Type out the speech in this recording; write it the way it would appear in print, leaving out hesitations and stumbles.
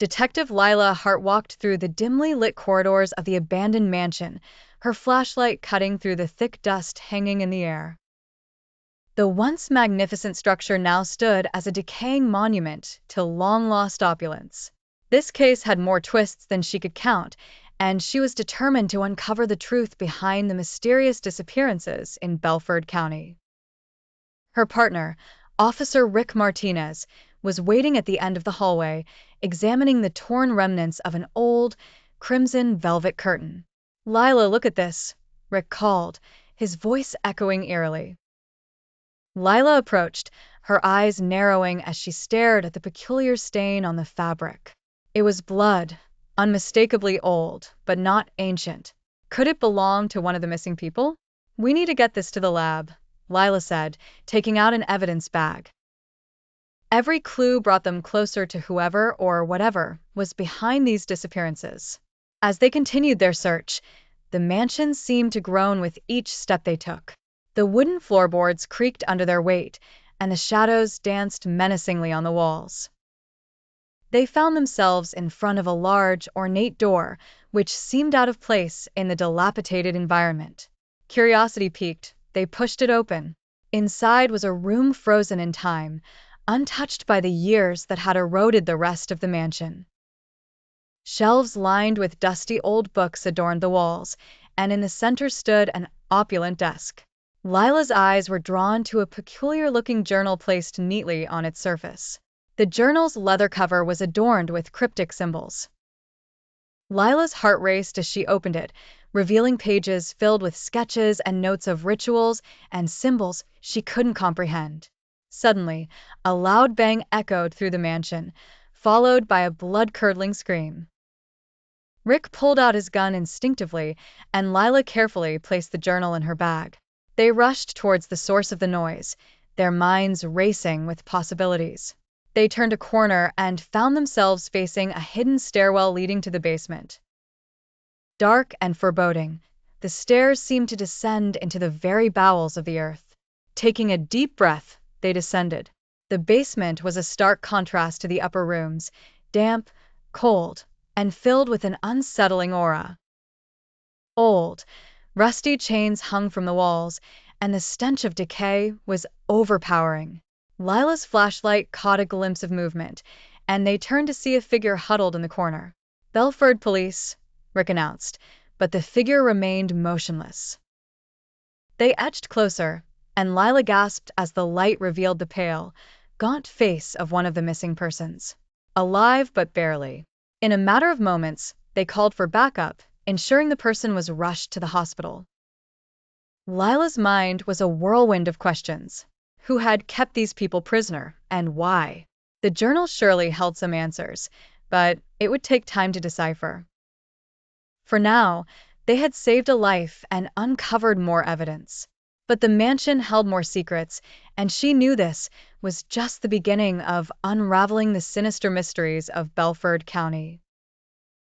Detective Lila Hart walked through the dimly lit corridors of the abandoned mansion, her flashlight cutting through the thick dust hanging in the air. The once magnificent structure now stood as a decaying monument to long-lost opulence. This case had more twists than she could count, and she was determined to uncover the truth behind the mysterious disappearances in Belford County. Her partner, Officer Rick Martinez, was waiting at the end of the hallway, examining the torn remnants of an old, crimson velvet curtain. "Lila, look at this," Rick called, his voice echoing eerily. Lila approached, her eyes narrowing as she stared at the peculiar stain on the fabric. It was blood, unmistakably old, but not ancient. Could it belong to one of the missing people? "We need to get this to the lab," Lila said, taking out an evidence bag. Every clue brought them closer to whoever or whatever was behind these disappearances. As they continued their search, the mansion seemed to groan with each step they took. The wooden floorboards creaked under their weight, and the shadows danced menacingly on the walls. They found themselves in front of a large, ornate door, which seemed out of place in the dilapidated environment. Curiosity piqued, they pushed it open. Inside was a room frozen in time, untouched by the years that had eroded the rest of the mansion. Shelves lined with dusty old books adorned the walls, and in the center stood an opulent desk. Lila's eyes were drawn to a peculiar-looking journal placed neatly on its surface. The journal's leather cover was adorned with cryptic symbols. Lila's heart raced as she opened it, revealing pages filled with sketches and notes of rituals and symbols she couldn't comprehend. Suddenly, a loud bang echoed through the mansion, followed by a blood-curdling scream. Rick pulled out his gun instinctively, and Lila carefully placed the journal in her bag. They rushed towards the source of the noise, their minds racing with possibilities. They turned a corner and found themselves facing a hidden stairwell leading to the basement. Dark and foreboding, the stairs seemed to descend into the very bowels of the earth. Taking a deep breath, they descended. The basement was a stark contrast to the upper rooms, damp, cold, and filled with an unsettling aura. Old, rusty chains hung from the walls, and the stench of decay was overpowering. Lila's flashlight caught a glimpse of movement, and they turned to see a figure huddled in the corner. "Belford Police," Rick announced, but the figure remained motionless. They edged closer, and Lila gasped as the light revealed the pale, gaunt face of one of the missing persons. Alive but barely. In a matter of moments, they called for backup, ensuring the person was rushed to the hospital. Lila's mind was a whirlwind of questions. Who had kept these people prisoner, and why? The journal surely held some answers, but it would take time to decipher. For now, they had saved a life and uncovered more evidence. But the mansion held more secrets, and she knew this was just the beginning of unraveling the sinister mysteries of Belford County.